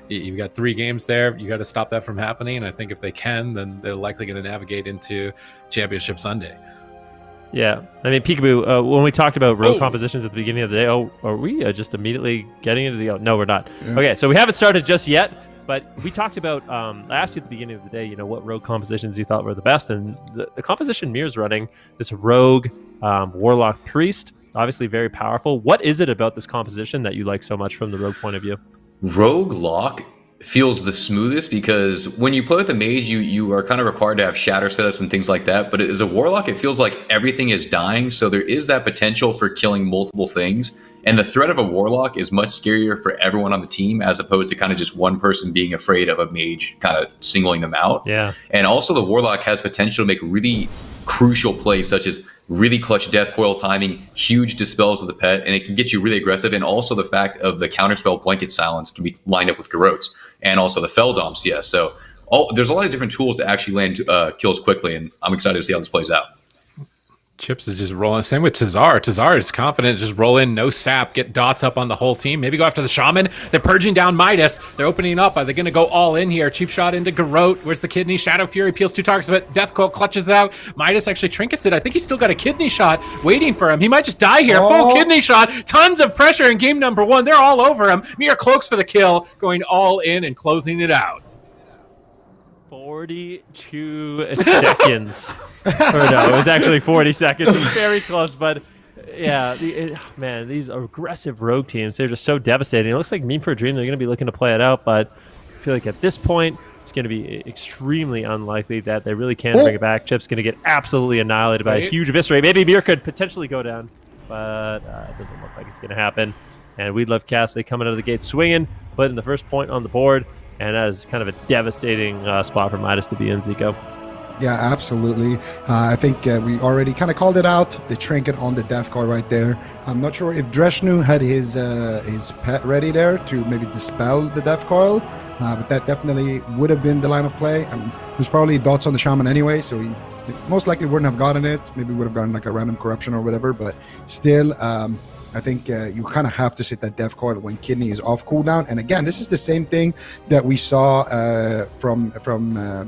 You've got 3 games there. You got to stop that from happening. And I think if they can, then they're likely going to navigate into Championship Sunday. Yeah, I mean, Peekaboo, when we talked about rogue compositions at the beginning of the day, are we just immediately getting into the... no, we're not. Yeah. Okay, so we haven't started just yet, but we talked about... I asked you at the beginning of the day, what rogue compositions you thought were the best, and the composition Mir's running, this rogue warlock priest, obviously very powerful. What is it about this composition that you like so much from the rogue point of view? Rogue lock feels the smoothest because when you play with a mage, you are kind of required to have shatter setups and things like that. But as a warlock, it feels like everything is dying. So there is that potential for killing multiple things. And the threat of a warlock is much scarier for everyone on the team as opposed to kind of just one person being afraid of a mage kind of singling them out. Yeah. And also the warlock has potential to make really crucial plays such as really clutch death coil timing, huge dispels of the pet, and it can get you really aggressive. And also the fact of the counterspell blanket silence can be lined up with garrotes and also the Feldom CS. So there's a lot of different tools to actually land kills quickly, and I'm excited to see how this plays out. Chips is just rolling. Same with Tazar. Tazar is confident. Just roll in, no sap, get dots up on the whole team. Maybe go after the Shaman. They're purging down Midas. They're opening up. Are they going to go all in here? Cheap shot into Garrote. Where's the kidney? Shadow Fury peels 2 targets, but Death Coil clutches it out. Midas actually trinkets it. I think he's still got a kidney shot waiting for him. He might just die here. Full kidney shot. Tons of pressure in game number 1. They're all over him. Mir cloaks for the kill, going all in and closing it out. 42 seconds. Or no, it was actually 40 seconds. It was very close, but yeah, man, these aggressive rogue teams, they're just so devastating. It looks like Meme for a Dream, they're going to be looking to play it out, but I feel like at this point, it's going to be extremely unlikely that they really can bring it back. Chip's going to get absolutely annihilated by a huge eviscerate. Maybe Mir could potentially go down, but it doesn't look like it's going to happen. And we'd love Cassidy coming out of the gate swinging, putting the first point on the board, and that is kind of a devastating spot for Midas to be in, Zico. Yeah, absolutely. I think we already kind of called it out. The trinket on the death coil right there. I'm not sure if Dreshnu had his pet ready there to maybe dispel the death coil, but that definitely would have been the line of play. I mean, there's probably dots on the Shaman anyway, so he most likely wouldn't have gotten it. Maybe would have gotten like a random corruption or whatever, but still, I think you kind of have to sit that death coil when kidney is off cooldown. And again, this is the same thing that we saw from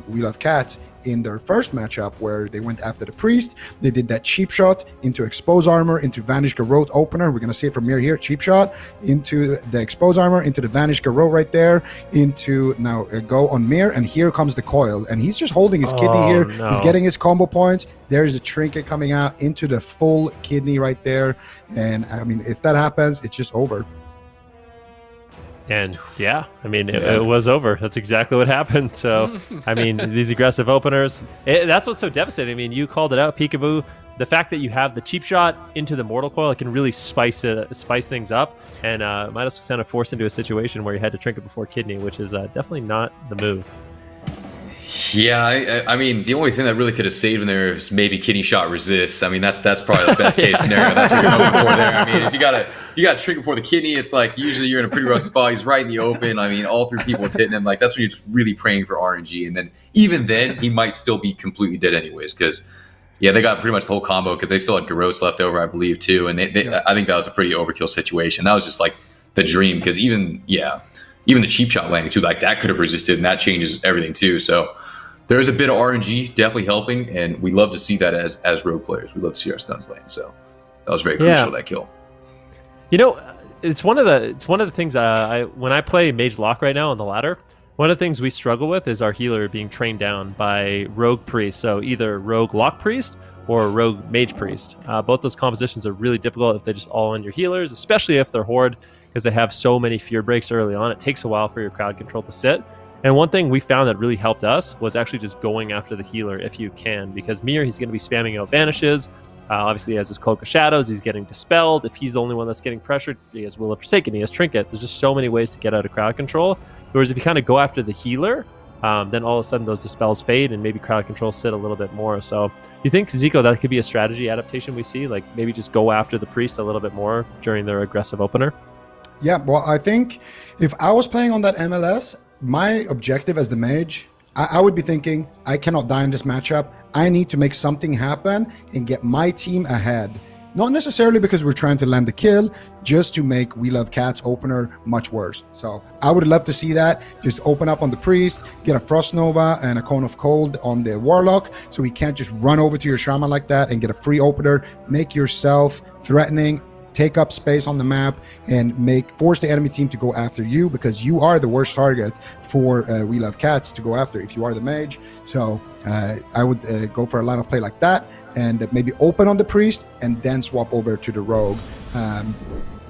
Wheel of Cats in their first matchup, where they went after the priest. They did that cheap shot into expose armor, into vanish garrote opener. We're gonna see it from here, cheap shot into the expose armor, into the vanish garrote right there, into now go on Mir, and here comes the coil, and he's just holding his kidney here. No. He's getting his combo points. There's a trinket coming out into the full kidney right there, and I mean, if that happens, it's just over. And yeah, I mean, it was over. That's exactly what happened. So, I mean, these aggressive openers, that's what's so devastating. I mean, you called it out, Peekaboo. The fact that you have the cheap shot into the Mortal Coil, it can really spice things up. And Midas was kind of forced into a situation where you had to trinket before kidney, which is definitely not the move. Yeah, I mean, the only thing that really could have saved him there is maybe kidney shot resist. I mean, that's probably the best case scenario. That's what you're hoping for there. I mean, if you got to trick before the kidney, it's like usually you're in a pretty rough spot. He's right in the open. I mean, all 3 people hitting him. Like, that's when you're just really praying for RNG. And then even then, he might still be completely dead anyways. Because, yeah, they got pretty much the whole combo because they still had Garrotes left over, I believe, too. And I think that was a pretty overkill situation. That was just like the dream because even the cheap shot landing too, like that could have resisted, and that changes everything too. So there's a bit of RNG definitely helping, and we love to see that as rogue players. We love to see our stuns land. So that was very crucial, that kill. You know, it's one of the things when I play Mage Lock right now on the ladder, one of the things we struggle with is our healer being trained down by rogue priest. So either rogue lock priest or rogue mage priest. Both those compositions are really difficult if they just all on your healers, especially if they're horde, because they have so many fear breaks early on. It takes a while for your crowd control to sit. And one thing we found that really helped us was actually just going after the healer if you can, because Mir, he's going to be spamming out vanishes. Obviously, he has his Cloak of Shadows. He's getting dispelled. If he's the only one that's getting pressured, he has Will of Forsaken. He has Trinket. There's just so many ways to get out of crowd control. Whereas if you kind of go after the healer, then all of a sudden those dispels fade and maybe crowd control sit a little bit more. So you think, Zico, that could be a strategy adaptation we see? Like maybe just go after the priest a little bit more during their aggressive opener? Yeah, well, I think if I was playing on that MLS, my objective as the mage, I would be thinking, I cannot die in this matchup. I need to make something happen and get my team ahead. Not necessarily because we're trying to land the kill, just to make We Love Cats opener much worse. So I would love to see that. Just open up on the Priest, get a Frost Nova and a Cone of Cold on the Warlock, so he can't just run over to your Shaman like that and get a free opener. Make yourself threatening, take up space on the map, and force the enemy team to go after you, because you are the worst target for We Love Cats to go after if you are the mage. So I would go for a line of play like that, and maybe open on the Priest and then swap over to the Rogue.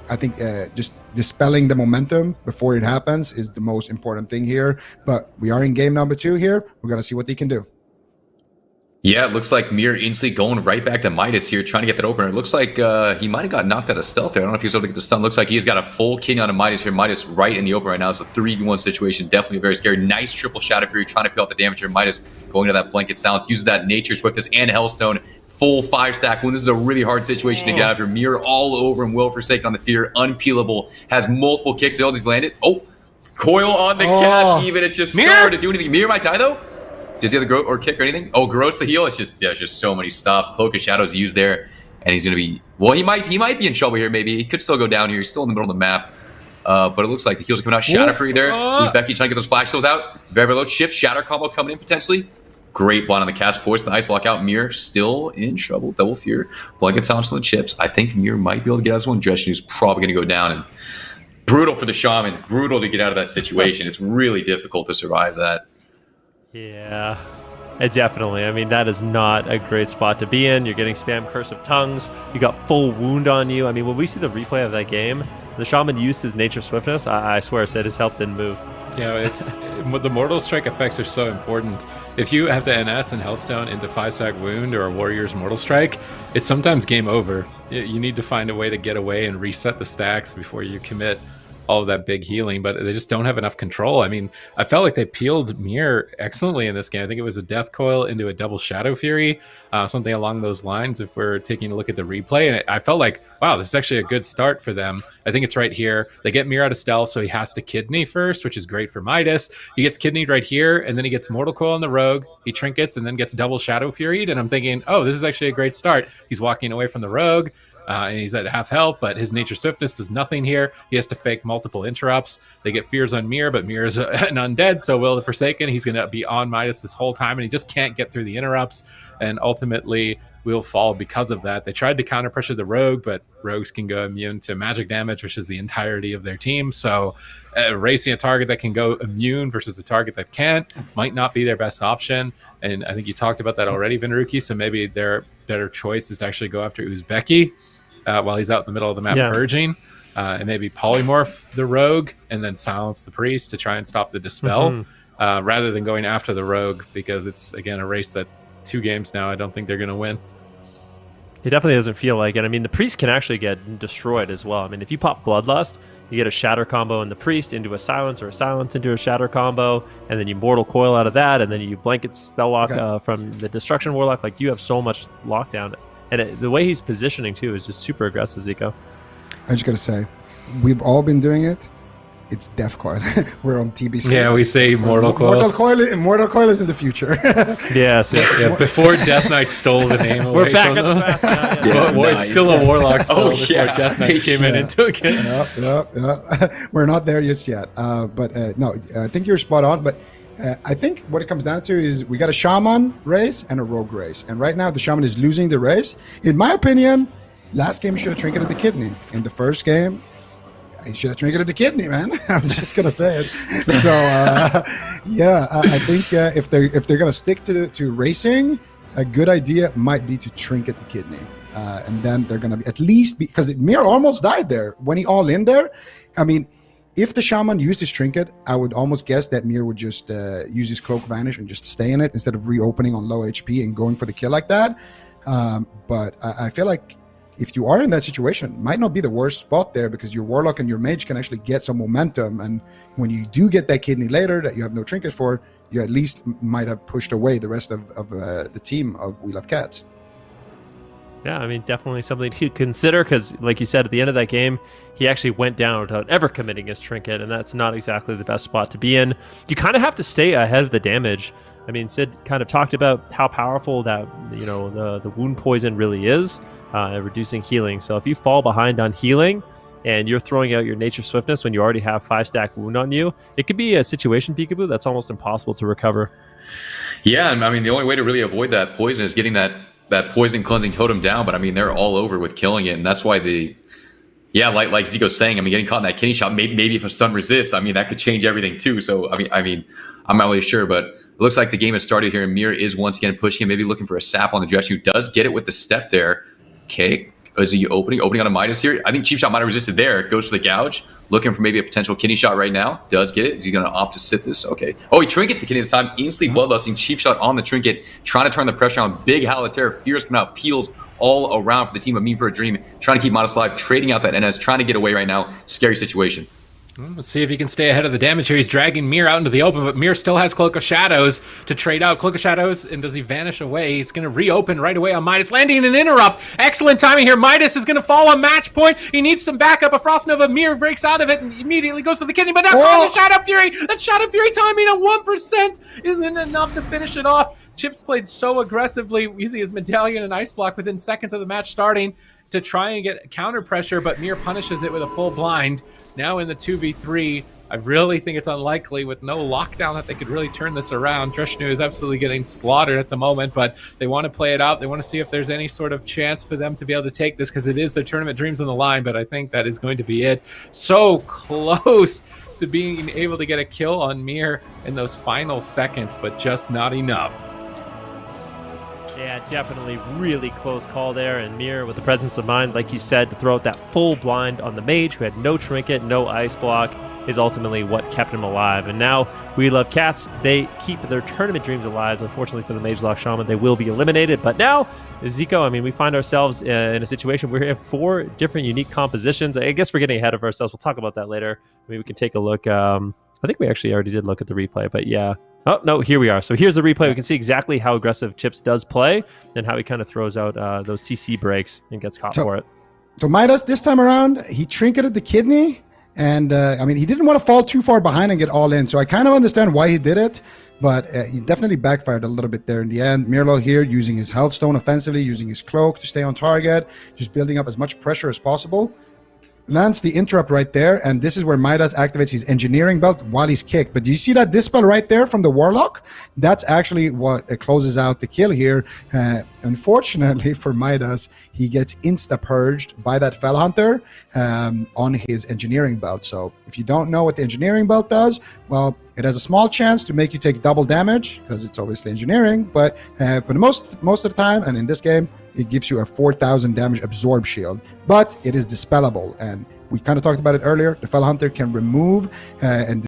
I think just dispelling the momentum before it happens is the most important thing here. But we are in game number 2 here. We're going to see what they can do. Yeah, it looks like Mir instantly going right back to Midas here, trying to get that opener. It looks like he might have got knocked out of stealth there. I don't know if he was able to get the stun. Looks like he's got a full kidney on a Midas here. Midas right in the open right now. It's a 3v1 situation. Definitely very scary. Nice triple Shadow Fury trying to peel out the damage here. Midas going to that Blanket Silence. Uses that Nature Swiftness and Hellstone. Full 5-stack wound. This is a really hard situation to get out of here. Mir all over him. Will Forsaken on the Fear. Unpeelable. Has multiple kicks. They'll just land it. Oh, coil on the cast. Even it's just so hard to do anything. Mir might die though. Does he have the grow or kick or anything? Oh, Gross the heal. It's just so many stops. Cloak of Shadows used there, and he's gonna be he might be in trouble here. Maybe he could still go down here. He's still in the middle of the map, but it looks like the heals are coming out. Shadow Free there. Who's Becky trying to get those flash heals out? Very low shift. Shatter combo coming in potentially. Great blind on the cast. Force the ice block out. Mir still in trouble. Double Fear. Blanket Silence on the chips. I think Mir might be able to get out of this one. Dreshnew's probably gonna go down, and brutal for the Shaman. Brutal to get out of that situation. It's really difficult to survive that. Yeah, definitely. I mean, that is not a great spot to be in. You're getting spam Curse of Tongues. You got full wound on you. I mean, when we see the replay of that game, the Shaman used his Nature Swiftness. I swear, said his health didn't move. It's the Mortal Strike effects are so important. If you have to NS and Hellstone into 5-stack wound or a Warrior's Mortal Strike, it's sometimes game over. You need to find a way to get away and reset the stacks before you commit all of that big healing, but they just don't have enough control. I mean, I felt like they peeled Mir excellently in this game. I think it was a Death Coil into a double Shadow Fury, something along those lines if we're taking a look at the replay. And I felt like, wow, this is actually a good start for them. I think it's right here. They get Mir out of stealth, so he has to Kidney first, which is great for Midas. He gets Kidneyed right here, and then he gets Mortal Coil on the Rogue. He trinkets and then gets double Shadow Furied, and I'm thinking, oh, this is actually a great start. He's walking away from the Rogue. And he's at half health, but his Nature Swiftness does nothing here. He has to fake multiple interrupts. They get fears on Mir, but Mir is an undead, so Will the Forsaken, he's going to be on Midas this whole time, and he just can't get through the interrupts, and ultimately will fall because of that. They tried to counter pressure the Rogue, but Rogues can go immune to magic damage, which is the entirety of their team, so racing a target that can go immune versus a target that can't might not be their best option, and I think you talked about that already, Vinruki, so maybe their better choice is to actually go after Uzbeki while he's out in the middle of the map purging, and maybe polymorph the Rogue and then silence the Priest to try and stop the Dispel, rather than going after the Rogue, because it's, again, a race that 2 games now I don't think they're going to win. It definitely doesn't feel like it. I mean, the Priest can actually get destroyed as well. I mean, if you pop Bloodlust, you get a Shatter combo in the Priest into a Silence, or a Silence into a Shatter combo, and then you Mortal Coil out of that, and then you Blanket Spell Lock from the Destruction Warlock. Like, you have so much lockdown. And the way he's positioning, too, is just super aggressive, Zico. I just got to say, we've all been doing it. It's Death Coil. We're on TBC. Yeah, we say Mortal Coil. Mortal Coil is in the future. Yes. Yeah, before Death Knight stole the name away We're back from at them. the back now. It's still a Warlock spell before Death Knight came in and took it. Yeah. We're not there just yet. But no, I think you're spot on. But I think what it comes down to is we got a Shaman race and a Rogue race. And right now the Shaman is losing the race. In my opinion, last game he should have trinketed the Kidney. In the first game, he should have trinketed the Kidney, man. I'm just gonna say it. So I think if they're gonna stick to racing, a good idea might be to trinket the Kidney, and then they're gonna be at least because Mir almost died there when he all in there. I mean, if the Shaman used his trinket, I would almost guess that Mir would just use his Cloak Vanish and just stay in it instead of reopening on low HP and going for the kill like that. But I feel like if you are in that situation, it might not be the worst spot there, because your Warlock and your Mage can actually get some momentum. And when you do get that Kidney later that you have no trinket for, you at least might have pushed away the rest of the team of We Love Cats. Yeah, I mean, definitely something to consider, because like you said, at the end of that game, he actually went down without ever committing his trinket, and that's not exactly the best spot to be in. You kind of have to stay ahead of the damage I mean, Sid kind of talked about how powerful that, the wound poison really is, reducing healing. So if you fall behind on healing and you're throwing out your nature swiftness when you already have 5-stack wound on you, it could be a situation, Peekaboo, that's almost impossible to recover. Yeah, and I mean, the only way to really avoid that poison is getting that poison cleansing totem down. But I mean, they're all over with killing it, and that's why like Zico's saying, I mean, getting caught in that kidney shot, maybe if a stun resists, I mean, that could change everything too. So I mean, I'm not really sure, but it looks like the game has started here, and Mir is once again pushing him, maybe looking for a sap on the Dresh, who does get it with the step there. Okay, is he opening on a Midas here? I think Cheap Shot might have resisted there. Goes for the gouge, looking for maybe a potential kidney shot right now. Does get it. Is he going to opt to sit this? Okay. Oh, he trinkets the kidney this time. Instantly bloodlusting. Cheap Shot on the trinket, trying to turn the pressure on. Big Howl of Terror. Fears coming out. Peels all around for the team of Mean for a Dream. Trying to keep Midas alive. Trading out that NS. Trying to get away right now. Scary situation. Let's see if he can stay ahead of the damage here. He's dragging Mir out into the open, but Mir still has Cloak of Shadows to trade out. Cloak of Shadows, and does he vanish away? He's going to reopen right away on Midas, landing an interrupt. Excellent timing here. Midas is going to fall on match point. He needs some backup. A Frost Nova. Mir breaks out of it and immediately goes for the kidney, but now the Shadow Fury. That Shadow Fury timing at 1% isn't enough to finish it off. Chips played so aggressively, using his medallion and ice block within seconds of the match starting to try and get counter pressure, but Mir punishes it with a full blind. Now in the 2v3, I really think it's unlikely with no lockdown that they could really turn this around. Dreshnu is absolutely getting slaughtered at the moment, but they want to play it out. They want to see if there's any sort of chance for them to be able to take this, because it is their tournament dreams on the line, but I think that is going to be it. So close to being able to get a kill on Mir in those final seconds, but just not enough. Yeah, definitely really close call there. And Mir, with the presence of mind, like you said, to throw out that full blind on the mage who had no trinket, no ice block, is ultimately what kept him alive. And now We Love Cats, they keep their tournament dreams alive. Unfortunately for the Mage Lock Shaman, they will be eliminated. But now, Zico, I mean, we find ourselves in a situation where we have 4 different unique compositions. I guess we're getting ahead of ourselves. We'll talk about that later. Maybe we can take a look. I think we actually already did look at the replay, but yeah. Oh, no, here we are. So here's the replay. We can see exactly how aggressive Chips does play and how he kind of throws out those CC breaks and gets caught for it. So Midas, this time around, he trinketed the kidney. And, I mean, he didn't want to fall too far behind and get all in. So I kind of understand why he did it. But he definitely backfired a little bit there in the end. Mirlo here using his health stone offensively, using his cloak to stay on target, just building up as much pressure as possible. Lands the interrupt right there, and this is where Midas activates his engineering belt while he's kicked. But do you see that dispel right there from the Warlock? That's actually what closes out the kill here. Unfortunately for Midas, he gets insta-purged by that Fell Hunter on his engineering belt. So if you don't know what the engineering belt does, well, it has a small chance to make you take double damage because it's obviously engineering, but for most of the time, and in this game, it gives you a 4,000 damage absorb shield, but it is dispellable. And we kind of talked about it earlier. The Fell Hunter can remove and